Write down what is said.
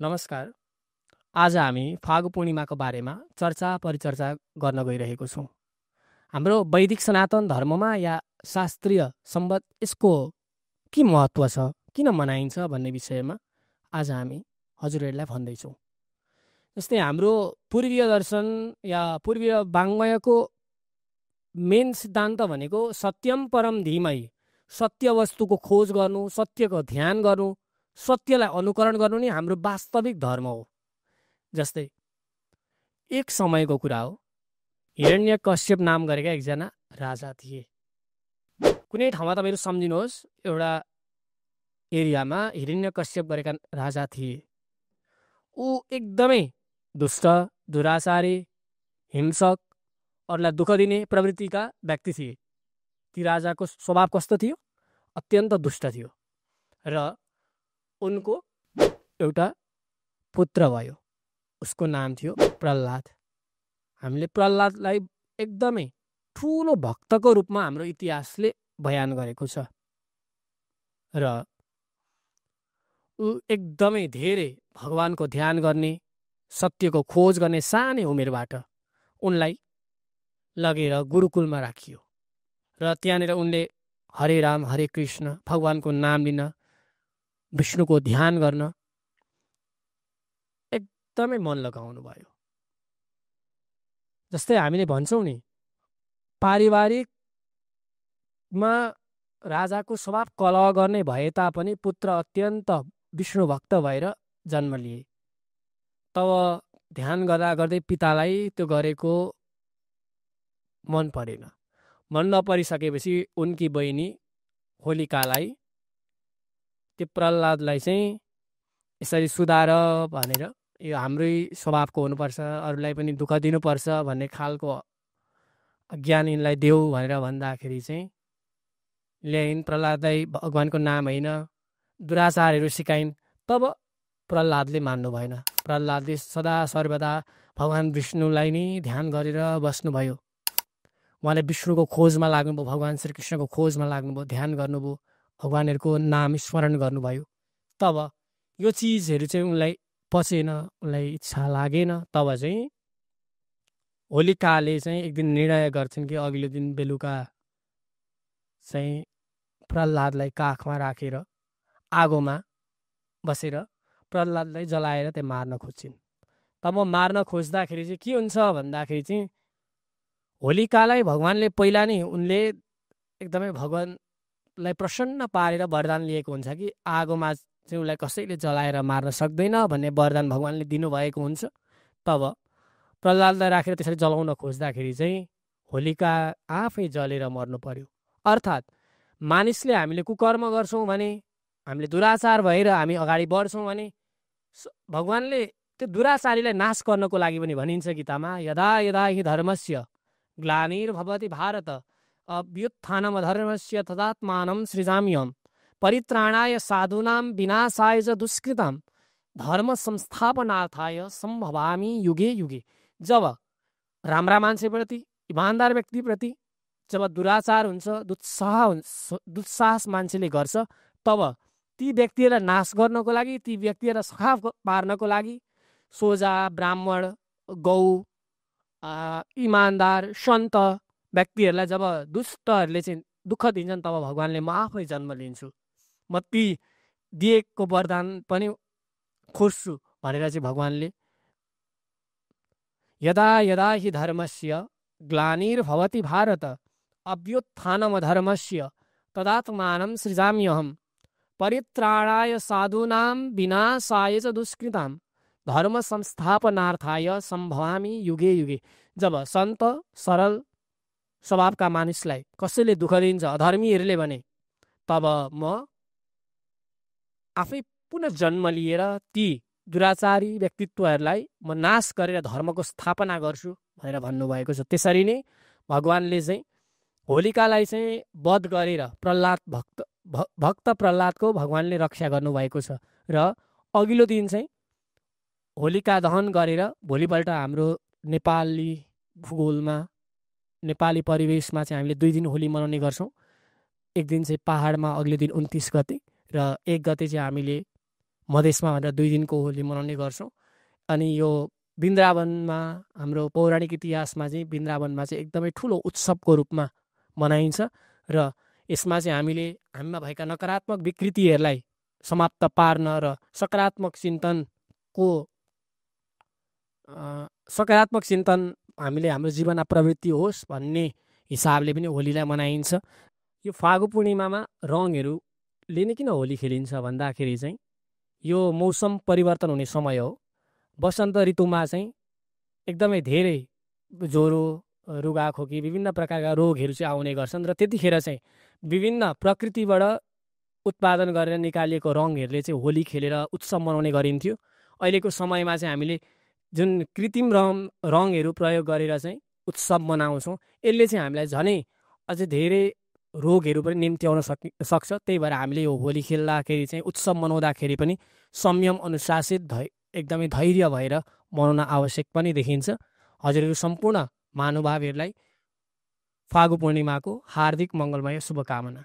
नमस्कार। आज हामी फागु पूर्णिमाको बारेमा चर्चा परिचर्चा गर्न गइरहेको छौँ। हाम्रो वैदिक सनातन धर्ममा या शास्त्रीय सम्बत यसको के महत्त्व छ, किन मनाइन्छ भन्ने विषयमा आज हामी हजुरहरूलाई भन्दैछौँ। जस्तै हाम्रो पूर्वीय दर्शन या पूर्वीय वाङ्मयको मेन सिद्धान्त भनेको सत्यम परम धीमहि, सत्य वस्तुको खोज गर्नु, सत्यको ध्यान गर्नु, सत्यलाई अनुकरण गर्नु नै हाम्रो वास्तविक धर्म हो। जस्तै एक समयको कुरा हो, हिरण्यकश्यप नाम गरेका एकजना राजा थिए। कुनै ठाउँमा तपाईँहरू सम्झिनुहोस्, एउटा एरियामा हिरण्यकश्यप गरेका राजा थिए। ऊ एकदमै दुष्ट, दुराचारी, हिंसक, अरूलाई दुःख दिने प्रवृत्तिका व्यक्ति थिए। ती राजाको स्वभाव कस्तो थियो? अत्यन्त दुष्ट थियो। र उनको एउटा पुत्र भयो, उसको नाम थियो प्रह्लाद। हामीले प्रह्लादलाई एकदमै ठुलो भक्तको रूपमा हाम्रो इतिहासले बयान गरेको छ। र ऊ एकदमै धेरै भगवानको ध्यान गर्ने, सत्यको खोज गर्ने सानै उमेरबाट उनलाई लगेर गुरुकुलमा राखियो। र त्यहाँनिर उनले हरे राम हरे कृष्ण भगवानको नाम लिन, विष्णुको ध्यान गर्न एकदमै मन लगाउनु भयो। जस्तै हामीले भन्छौँ नि, पारिवारिकमा राजाको स्वभाव कलह गर्ने भए तापनि पुत्र अत्यन्त विष्णु भक्त भएर जन्म लिए। तब ध्यान गर्दा गर्दै पितालाई त्यो गरेको मन परेन। मन नपरिसकेपछि उनकी बहिनी होलिकालाई त्यो प्रह्लादलाई चाहिँ यसरी सुधार भनेर, यो हाम्रै स्वभावको हुनुपर्छ, अरूलाई पनि दुःख दिनुपर्छ भन्ने खालको ज्ञान यिनलाई देऊ भनेर भन्दाखेरि चाहिँ ल्याइन्। प्रह्लादलाई भगवानको नाम होइन, दुराचारहरू सिकाइन्। तब प्रह्लादले मान्नु भएन। प्रह्लादले सदा सर्वदा भगवान विष्णुलाई नै ध्यान गरेर बस्नुभयो। उहाँले विष्णुको खोजमा लाग्नुभयो, भगवान श्रीकृष्णको खोजमा लाग्नुभयो, ध्यान गर्नुभयो, भगवानहरूको नाम स्मरण गर्नुभयो। तब यो चिजहरू चाहिँ उनलाई पचेन, उनलाई इच्छा लागेन। तब चाहिँ होलिकाले चाहिँ एक दिन निर्णय गर्छन् कि अघिल्लो दिन बेलुका चाहिँ प्रह्लादलाई काखमा राखेर आगोमा बसेर प्रह्लादलाई जलाएर त्यहाँ मार्न खोज्छिन्। तब मार्न खोज्दाखेरि चाहिँ के हुन्छ भन्दाखेरि चाहिँ होलिकालाई भगवानले पहिला नै उनले एकदमै भगवानलाई प्रसन्न पारेर वरदान लिएको हुन्छ कि आगोमा चाहिँ उसलाई कसैले जलाएर मार्न सक्दैन भन्ने वरदान भगवानले दिनुभएको हुन्छ। तब प्रह्लादलाई राखेर त्यसरी जलाउन खोज्दाखेरि चाहिँ होलिका आफै जलेर मर्नु पर्यो। अर्थात् मानिसले हामीले कुकर्म गर्छौँ भने, हामीले दुराचार भएर हामी अगाडि बढ्छौँ भने भगवानले त्यो दुराचारीलाई नाश गर्नको लागि पनि भनिन्छ गीतामा, यदा यदा हि धर्मस्य ग्लानिर्भवति भारत अभ्युत्थानमधर्मस्य तदात्मानं सृजाम्यहम् परित्राणाय साधूनां विनाशाय च दुष्कृतां धर्म संस्थापनार्थाय सम्भवामि युगे युगे। जब राम्रा मान्छेप्रति, इमान्दार व्यक्तिप्रति जब दुराचार हुन्छ, दुस्साहस मान्छेले गर्छ, तब ती व्यक्तिहरूलाई नाश गर्नको लागि, ती व्यक्तिहरूलाई सफा पार्नको लागि सोझा ब्राह्मण, गौ, इमान्दार, सन्त व्यक्तिहरूलाई जब दुष्टहरूले चाहिँ दुःख दिन्छन्, तब भगवानले म आफै जन्म लिन्छु, म ती दिएको वरदान पनि खोज्छु भनेर चाहिँ भगवानले यदा यदा हि धर्मस्य ग्लानिर्भवति भारत अभ्युत्थानमधर्मस्य तदात्मानं सृजाम्यहम् परित्राणाय साधूनां विनाशाय च दुष्कृतां धर्म संस्थापनार्थाय सम्भवामि युगे युगे। जब सन्त सरल स्वभावका मानिसलाई कसैले दुःख दिन्छ, अधर्मीहरूले भने, तब म आफै पुनः जन्म लिएर ती दुराचारी व्यक्तित्वहरूलाई म नाश गरेर धर्मको स्थापना गर्छु भनेर भन्नुभएको छ। त्यसरी नै भगवानले चाहिँ होलिकालाई चाहिँ वध गरेर भक्त प्रह्लादको भगवानले रक्षा गर्नुभएको छ। र अघिल्लो दिन चाहिँ होलिका दहन गरेर भोलिपल्ट हाम्रो नेपाली भूगोलमा, नेपाली परिवेशमा चाहिँ हामीले 2 दिन होली मनाउने गर्छौँ। एक दिन चाहिँ पहाडमा अघिल्लो दिन 29 गते र 1 गते चाहिँ हामीले मधेसमा भनेर 2 दिनको होली मनाउने गर्छौँ। अनि यो वृन्दावनमा हाम्रो पौराणिक इतिहासमा चाहिँ वृन्दावनमा चाहिँ एकदमै ठुलो उत्सवको रूपमा मनाइन्छ र यसमा चाहिँ हामीले हामीमा भएका नकारात्मक विकृतिहरूलाई समाप्त पार्न र सकारात्मक चिन्तन हामीले हाम्रो जीवनमा प्रवृत्ति होस् भन्ने हिसाबले पनि होलीलाई मनाइन्छ। यो फागु पूर्णिमामा रङहरूले नै किन होली खेलिन्छ भन्दाखेरि चाहिँ यो मौसम परिवर्तन हुने समय हो। वसन्त ऋतुमा चाहिँ एकदमै धेरै ज्वरो, रुगाखोकी, विभिन्न प्रकारका रोगहरू चाहिँ आउने गर्छन् र त्यतिखेर चाहिँ विभिन्न प्रकृतिबाट उत्पादन गरेर निकालिएको रङहरूले चाहिँ होली खेलेर उत्सव मनाउने गरिन्थ्यो। अहिलेको समयमा चाहिँ हामीले जुन कृत्रिम रङहरू प्रयोग गरेर चाहिँ उत्सव मनाउँछौँ, यसले चाहिँ हामीलाई झनै अझै धेरै रोगहरू पनि निम्त्याउन सक्छ। त्यही भएर हामीले यो होली खेल्दाखेरि चाहिँ उत्सव मनाउँदाखेरि पनि संयम, अनुशासित, एकदमै धैर्य भएर मनाउन आवश्यक पनि देखिन्छ। हजुरहरू सम्पूर्ण महानुभावहरूलाई फागु पूर्णिमाको हार्दिक मङ्गलमय शुभकामना।